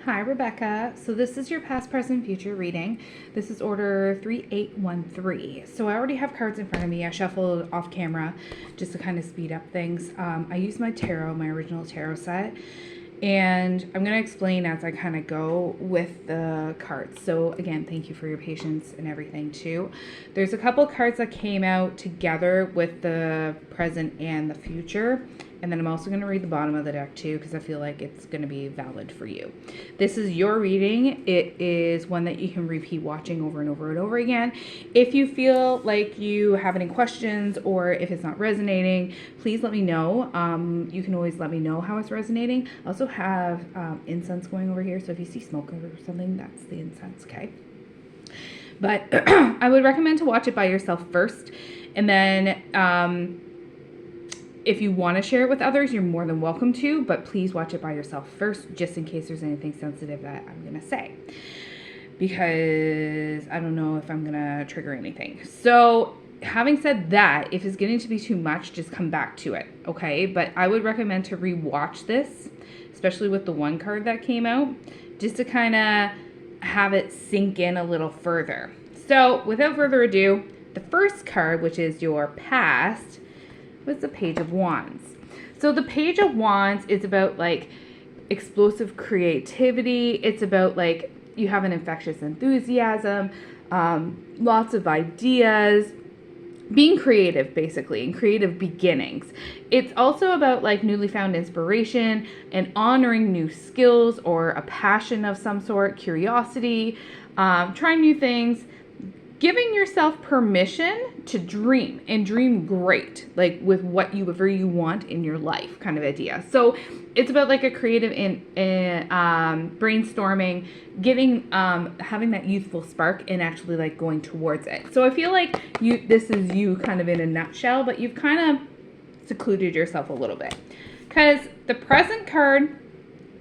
Hi, Rebecca. So this is your past, present, future reading. This is order 3813. So I already have cards in front of me. I shuffled off camera just to kind of speed up things. I use my tarot, my original tarot set, and I'm going to explain as I kind of go with the cards. So again, thank you for your patience and everything too. There's a couple cards that came out together with the present and the future. And then I'm also going to read the bottom of the deck too, because I feel like it's going to be valid for you. This is your reading. It is one that you can repeat watching over and over and over again. If you feel like you have any questions or if it's not resonating, please let me know. You can always let me know how it's resonating. I also have incense going over here. So if you see smoke or something, that's the incense, okay? But I would recommend to watch it by yourself first. And then if you want to share it with others, you're more than welcome to, but please watch it by yourself first, just in case there's anything sensitive that I'm going to say, because I don't know if I'm going to trigger anything. So having said that, if it's getting to be too much, just come back to it, okay? But I would recommend to rewatch this, especially with the one card that came out, just to kind of have it sink in a little further. So without further ado, the first card, which is your past, was the Page of Wands. So the Page of Wands is about like explosive creativity. It's about like you have an infectious enthusiasm, lots of ideas, being creative basically, and creative beginnings. It's also about like newly found inspiration and honoring new skills or a passion of some sort, curiosity, trying new things, giving yourself permission to dream and dream great, like with whatever you want in your life kind of idea. So it's about like a creative brainstorming, getting, having that youthful spark and actually like going towards it. So I feel like this is you kind of in a nutshell, but you've kind of secluded yourself a little bit, because the present card,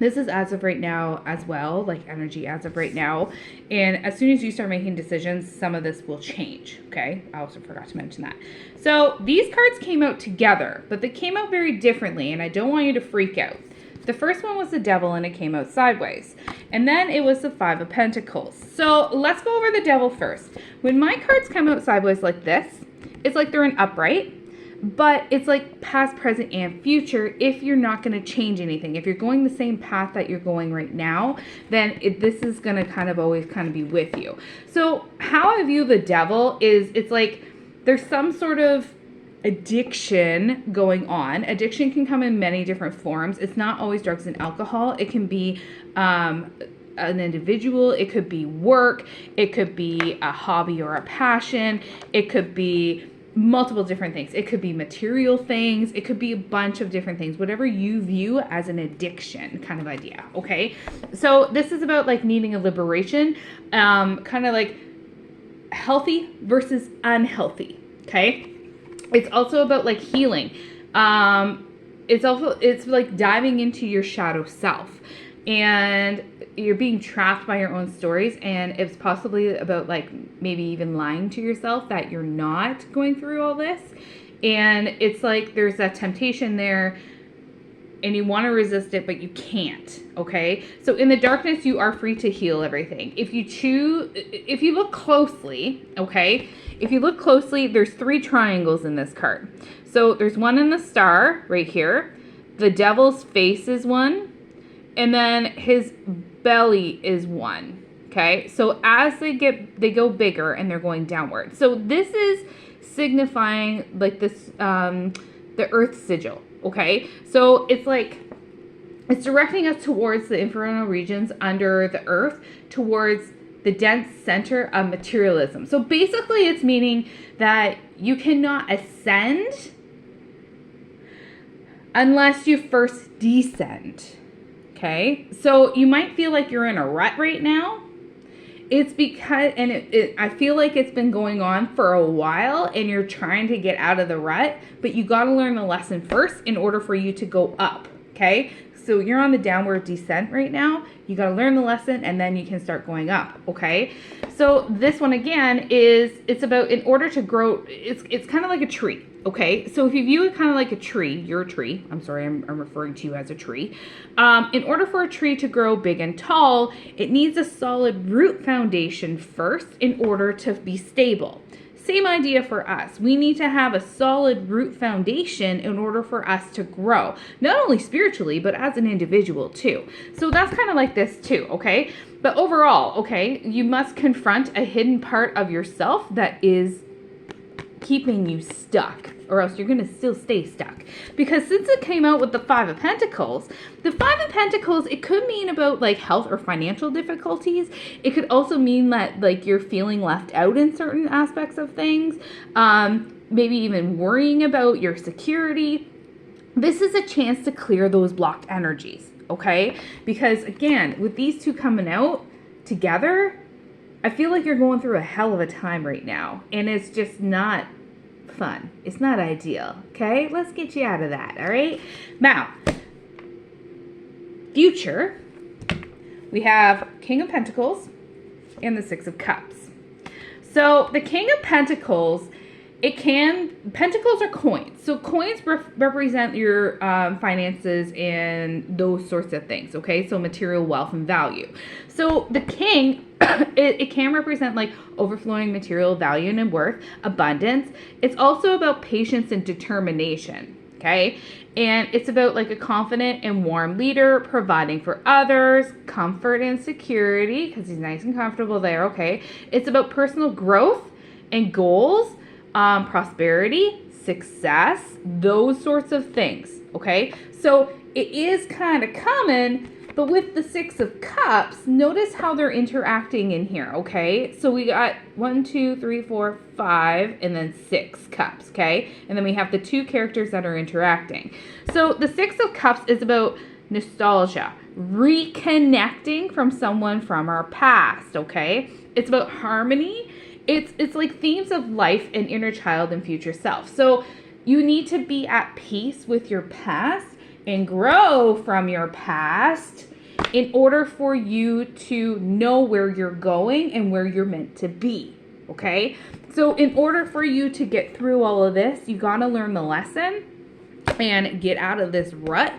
this is as of right now as well, like energy as of right now. And as soon as you start making decisions, some of this will change, okay? I also forgot to mention that. So these cards came out together, but they came out very differently, and I don't want you to freak out. The first one was the Devil, and it came out sideways. And then it was the Five of Pentacles. So let's go over the Devil first. When my cards come out sideways like this, it's like they're an upright. But it's like past, present, and future if you're not going to change anything. If you're going the same path that you're going right now, then this is going to kind of always kind of be with you. So how I view the Devil is it's like there's some sort of addiction going on. Addiction can come in many different forms. It's not always drugs and alcohol. It can be an individual. It could be work. It could be a hobby or a passion. It could be multiple different things. It could be material things. It could be a bunch of different things, whatever you view as an addiction kind of idea. Okay. So this is about like needing a liberation, kind of like healthy versus unhealthy. Okay. It's also about like healing. It's like diving into your shadow self, and you're being trapped by your own stories, and it's possibly about like maybe even lying to yourself that you're not going through all this. And it's like there's that temptation there and you want to resist it, but you can't. Okay. So in the darkness, you are free to heal everything. If you look closely, okay, if you look closely, there's 3 triangles in this card. So there's one in the star right here. The Devil's face is one. And then his belly is one. Okay. So as they go bigger and they're going downward. So this is signifying like this, the earth sigil. Okay. So it's like, it's directing us towards the infernal regions under the earth, towards the dense center of materialism. So basically it's meaning that you cannot ascend unless you first descend. Okay, so you might feel like you're in a rut right now. It's because, and I feel like it's been going on for a while and you're trying to get out of the rut, but you got to learn the lesson first in order for you to go up. Okay, So you're on the downward descent right now. You got to learn the lesson and then you can start going up, okay? So this one again it's about, in order to grow, it's kind of like a tree, okay? So if you view it kind of like a tree, you're a tree. I'm sorry, I'm referring to you as a tree. In order for a tree to grow big and tall, it needs a solid root foundation first in order to be stable. Same idea for us. We need to have a solid root foundation in order for us to grow, not only spiritually, but as an individual too. So that's kind of like this too, okay? But overall, okay, you must confront a hidden part of yourself that is keeping you stuck, or else you're going to still stay stuck. Because since it came out with the Five of Pentacles, the Five of Pentacles, it could mean about like health or financial difficulties. It could also mean that like you're feeling left out in certain aspects of things. Maybe even worrying about your security. This is a chance to clear those blocked energies, okay? Because again, with these two coming out together, I feel like you're going through a hell of a time right now, and it's just not fun. It's not ideal, okay? Let's get you out of that, all right? Now, future, we have King of Pentacles and the Six of Cups. So the King of Pentacles, pentacles are coins. So coins represent your finances and those sorts of things, okay? So material wealth and value. So the king, it can represent like overflowing material value and worth, abundance. It's also about patience and determination, okay? And it's about like a confident and warm leader, providing for others, comfort and security, because he's nice and comfortable there, okay? It's about personal growth and goals, prosperity, success, those sorts of things, okay? So it is kind of common, but with the Six of Cups, notice how they're interacting in here, okay? So we got 1, 2, 3, 4, 5, and then 6 cups, okay? And then we have the two characters that are interacting. So the Six of Cups is about nostalgia, reconnecting from someone from our past, okay? It's about harmony. It's like themes of life and inner child and future self. So you need to be at peace with your past and grow from your past in order for you to know where you're going and where you're meant to be, okay? So in order for you to get through all of this, you got to learn the lesson and get out of this rut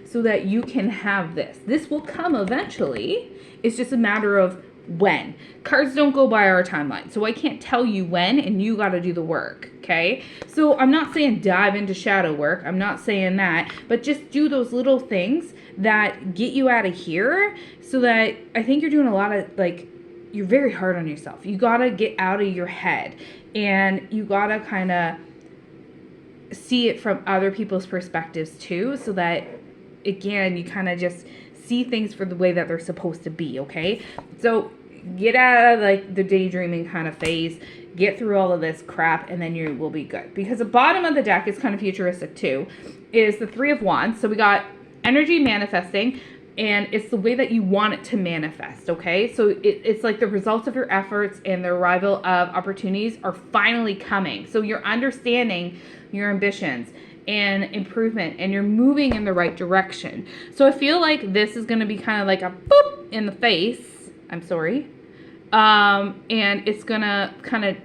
so that you can have this. This will come eventually. It's just a matter of when. Cards don't go by our timeline, so I can't tell you when, and you got to do the work, okay? So I'm not saying dive into shadow work. I'm not saying that, but just do those little things that get you out of here, so that I think you're doing a lot of, like, you're very hard on yourself. You got to get out of your head, and you got to kind of see it from other people's perspectives too, so that, again, you kind of just see things for the way that they're supposed to be, okay? So get out of like the daydreaming kind of phase, get through all of this crap, and then you will be good. Because the bottom of the deck is kind of futuristic too, is the Three of Wands. So we got energy manifesting, and it's the way that you want it to manifest, okay? So it's like the results of your efforts and the arrival of opportunities are finally coming. So you're understanding your ambitions and improvement, and you're moving in the right direction. So I feel like this is going to be kind of like a boop in the face. I'm sorry. And it's going to kind of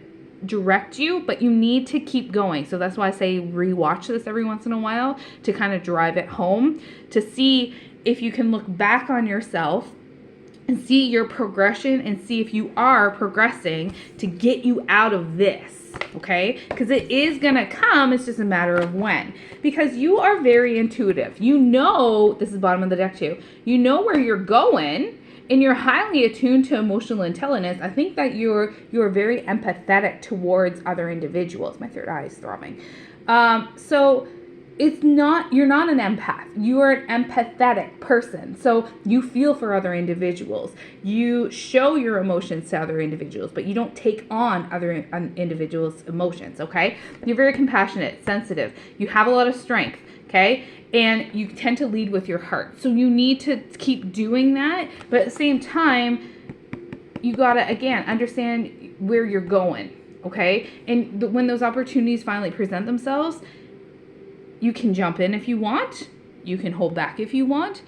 direct you, but you need to keep going. So that's why I say rewatch this every once in a while to kind of drive it home, to see if you can look back on yourself and see your progression and see if you are progressing to get you out of this. Okay, because it is gonna come. It's just a matter of when. Because you are very intuitive. You know, this is bottom of the deck too. You know where you're going, and you're highly attuned to emotional intelligence. I think that you're very empathetic towards other individuals. My third eye is throbbing. So you're not an empath. You are an empathetic person. So you feel for other individuals. You show your emotions to other individuals, but you don't take on other individuals' emotions, okay? You're very compassionate, sensitive. You have a lot of strength, okay? And you tend to lead with your heart. So you need to keep doing that, but at the same time, you gotta, again, understand where you're going, okay? And when those opportunities finally present themselves, you can jump in if you want. You can hold back if you want.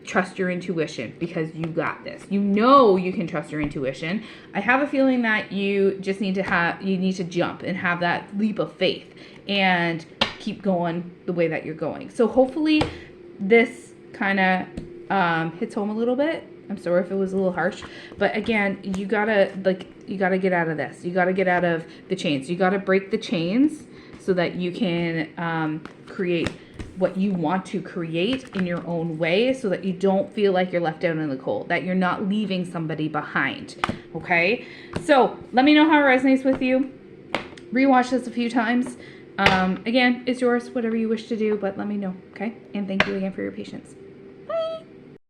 Trust your intuition because you got this. You know you can trust your intuition. I have a feeling that you just need to jump and have that leap of faith and keep going the way that you're going. So hopefully this kind of hits home a little bit. I'm sorry if it was a little harsh, but again, you gotta get out of this. You gotta get out of the chains. You gotta break the chains so that you can create what you want to create in your own way, so that you don't feel like you're left out in the cold, that you're not leaving somebody behind. Okay, so let me know how it resonates with you. Rewatch this a few times. Again, it's yours, whatever you wish to do, but let me know. Okay, and thank you again for your patience.